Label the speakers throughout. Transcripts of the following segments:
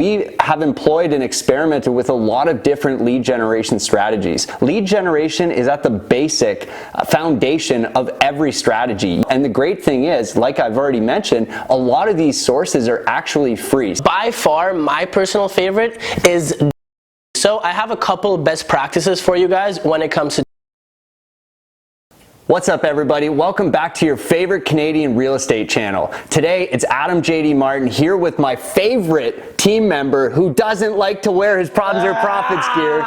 Speaker 1: We have employed and experimented with a lot of different lead generation strategies. Lead generation is at the basic foundation of every strategy. And the great thing is, like I've already mentioned, a lot of these sources are actually free.
Speaker 2: By far, my personal favorite is so I have a couple best practices for you guys when it comes to.
Speaker 1: What's up, everybody? Welcome back to your favorite Canadian real estate channel. Today, it's Adam J.D. Martin here with my favorite team member who doesn't like to wear his Problems or Profits gear,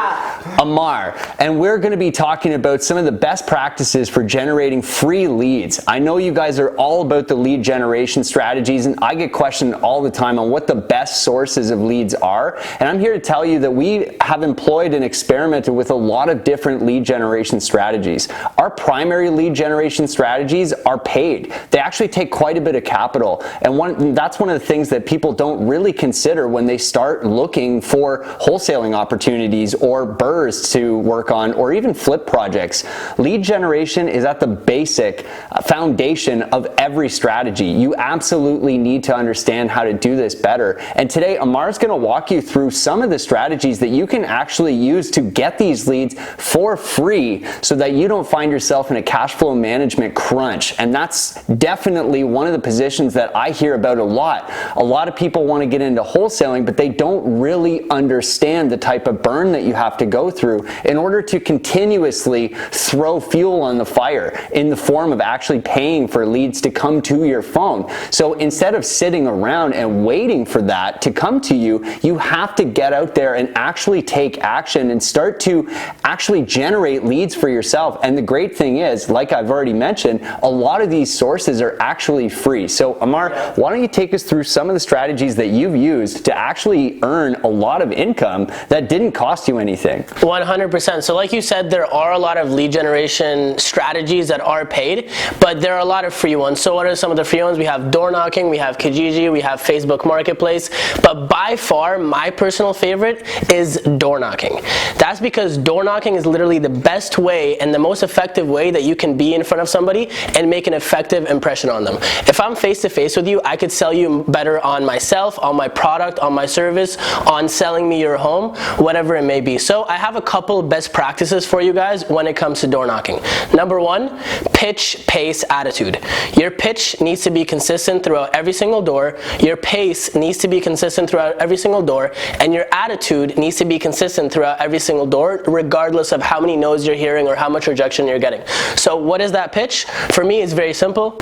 Speaker 1: Ammar. And we're going to be talking about some of the best practices for generating free leads. I know you guys are all about the lead generation strategies, and I get questioned all the time on what the best sources of leads are. And I'm here to tell you that we have employed and experimented with a lot of different lead generation strategies. Our primary lead generation strategies are paid. They actually take quite a bit of capital, and that's one of the things that people don't really consider when they start looking for wholesaling opportunities or burrs to work on, or even flip projects. Lead generation is at the basic foundation of every strategy. You absolutely need to understand how to do this better. And today, Ammar is going to walk you through some of the strategies that you can actually use to get these leads for free so that you don't find yourself in a cash flow management crunch. And that's definitely one of the positions that I hear about a lot. A lot of people want to get into wholesaling, but they don't really understand the type of burn that you have to go through in order to continuously throw fuel on the fire in the form of actually paying for leads to come to your phone. So instead of sitting around and waiting for that to come to you, you have to get out there and actually take action and start to actually generate leads for yourself. And the great thing is, like I've already mentioned, a lot of these sources are actually free. So Ammar, why don't you take us through some of the strategies that you've used to actually earn a lot of income that didn't cost you anything?
Speaker 2: 100%. So like you said, there are a lot of lead generation strategies that are paid, but there are a lot of free ones. So what are some of the free ones? We have door knocking, we have Kijiji, we have Facebook Marketplace, but by far my personal favorite is door knocking. That's because door knocking is literally the best way and the most effective way that you can be in front of somebody and make an effective impression on them. If I'm face to face with you, I could sell you better on myself, on my product, on my service, on selling me your home, whatever it may be. So I have a couple best practices for you guys when it comes to door knocking. Number one, pitch, pace, attitude. Your pitch needs to be consistent throughout every single door. Your pace needs to be consistent throughout every single door, and your attitude needs to be consistent throughout every single door, regardless of how many no's you're hearing or how much rejection you're getting. So what is that pitch? For me, it's very simple.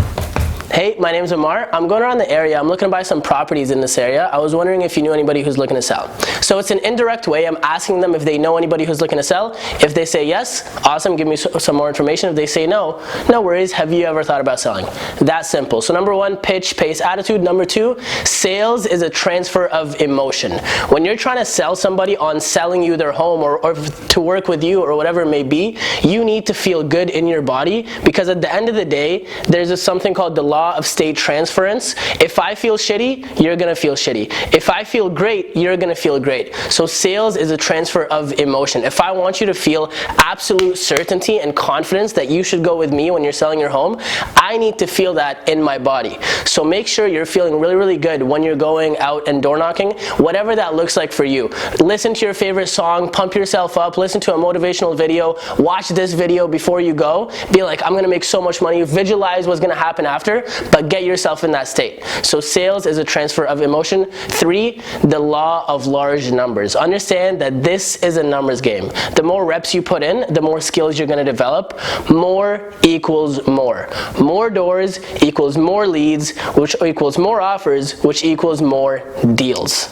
Speaker 2: Hey, my name's Ammar. I'm going around the area. I'm looking to buy some properties in this area. I was wondering if you knew anybody who's looking to sell. So it's an indirect way. I'm asking them if they know anybody who's looking to sell. If they say yes, awesome, give me some more information. If they say no, no worries. Have you ever thought about selling? That simple. So number one, pitch, pace, attitude. Number two, sales is a transfer of emotion. When you're trying to sell somebody on selling you their home or to work with you or whatever it may be, you need to feel good in your body, because at the end of the day, there's something called the law of state transference. If I feel shitty, you're gonna feel shitty. If I feel great, you're gonna feel great. So sales is a transfer of emotion. If I want you to feel absolute certainty and confidence that you should go with me when you're selling your home, I need to feel that in my body. So make sure you're feeling really, really good when you're going out and door knocking, whatever that looks like for you. Listen to your favorite song, pump yourself up, listen to a motivational video, watch this video before you go, be like, I'm gonna make so much money, visualize what's gonna happen after, but get yourself in that state. So sales is a transfer of emotion. Three, the law of large numbers. Understand that this is a numbers game. The more reps you put in, the more skills you're gonna develop. More equals more. More doors equals more leads, which equals more offers, which equals more deals.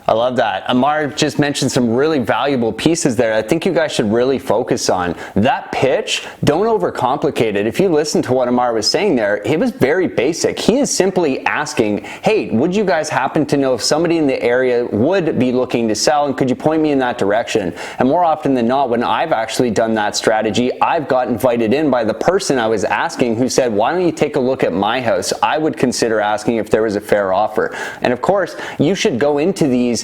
Speaker 1: I love that. Ammar just mentioned some really valuable pieces there I think you guys should really focus on. That pitch, don't overcomplicate it. If you listen to what Ammar was saying there, it was very basic. He is simply asking, hey, would you guys happen to know if somebody in the area would be looking to sell, and could you point me in that direction? And more often than not, when I've actually done that strategy, I've got invited in by the person I was asking, who said, why don't you take a look at my house? I would consider asking if there was a fair offer. And of course, you should go into these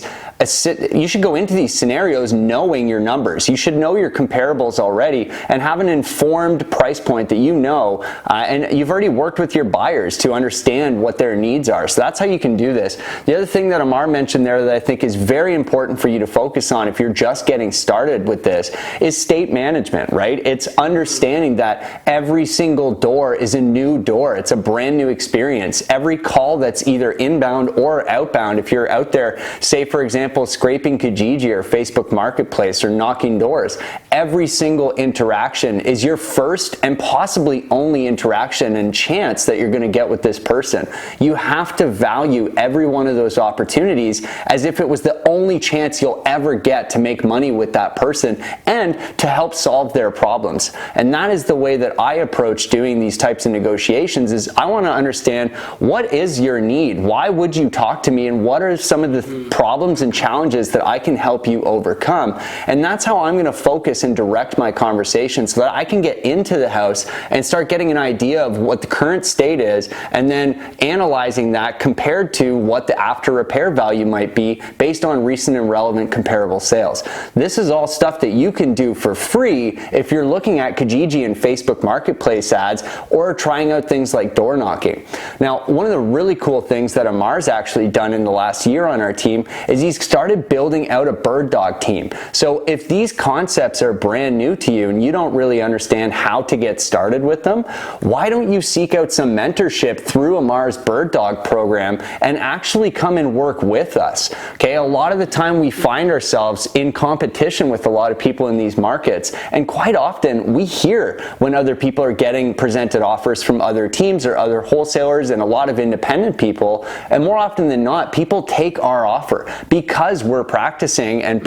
Speaker 1: you should go into these scenarios knowing your numbers. You should know your comparables already and have an informed price point that you know, and you've already worked with your buyers to understand what their needs are. So that's how you can do this. The other thing that Ammar mentioned there that I think is very important for you to focus on if you're just getting started with this is state management, right? It's understanding that every single door is a new door. It's a brand new experience. Every call that's either inbound or outbound, if you're out there, say for example, scraping Kijiji or Facebook Marketplace or knocking doors, every single interaction is your first and possibly only interaction and chance that you're going to get with this person. You have to value every one of those opportunities as if it was the only chance you'll ever get to make money with that person and to help solve their problems. And that is the way that I approach doing these types of negotiations. Is I want to understand, what is your need? Why would you talk to me, and what are some of the problems and challenges that I can help you overcome? And that's how I'm going to focus and direct my conversation, so that I can get into the house and start getting an idea of what the current state is, and then analyzing that compared to what the after repair value might be based on recent and relevant comparable sales. This is all stuff that you can do for free if you're looking at Kijiji and Facebook Marketplace ads or trying out things like door knocking. Now, one of the really cool things that Ammar's actually done in the last year on our team is he's started building out a bird dog team. So if these concepts are brand new to you and you don't really understand how to get started with them, why don't you seek out some mentorship through Ammar's bird dog program and actually come and work with us? Okay, a lot of the time we find ourselves in competition with a lot of people in these markets, and quite often we hear when other people are getting presented offers from other teams or other wholesalers and a lot of independent people, and more often than not, people take our offer because we're practicing and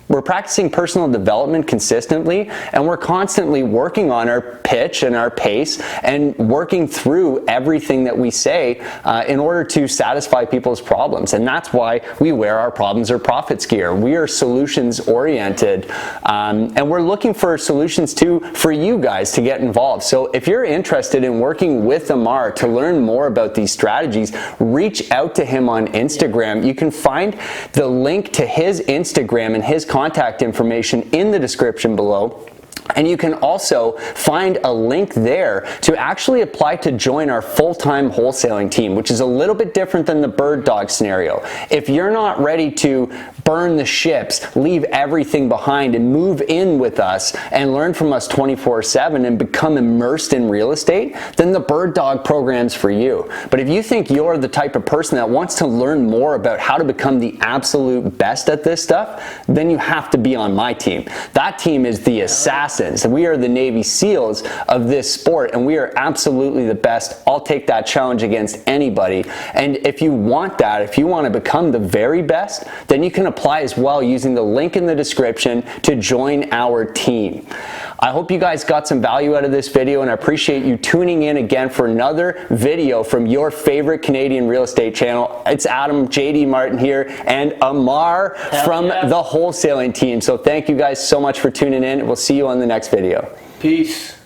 Speaker 1: we're practicing personal development consistently, and we're constantly working on our pitch and our pace and working through everything that we say in order to satisfy people's problems. And that's why we wear our problems or profits gear. We are solutions oriented, and we're looking for solutions too for you guys to get involved. So if you're interested in working with Ammar to learn more about these strategies, reach out to him on Instagram. You can find the link to his Instagram and his contact information in the description below. And you can also find a link there to actually apply to join our full-time wholesaling team, which is a little bit different than the bird dog scenario. If you're not ready to burn the ships, leave everything behind, and move in with us and learn from us 24/7 and become immersed in real estate, then the bird dog program's for you. But if you think you're the type of person that wants to learn more about how to become the absolute best at this stuff, then you have to be on my team. That team is the assassins. We are the Navy SEALs of this sport, and we are absolutely the best. I'll take that challenge against anybody. And if you want that, if you want to become the very best, then you can apply as well using the link in the description to join our team. I hope you guys got some value out of this video, and I appreciate you tuning in again for another video from your favorite Canadian real estate channel. It's Adam JD Martin here and Ammar from the wholesaling team. So thank you guys so much for tuning in. We'll see you on the next video.
Speaker 2: Peace.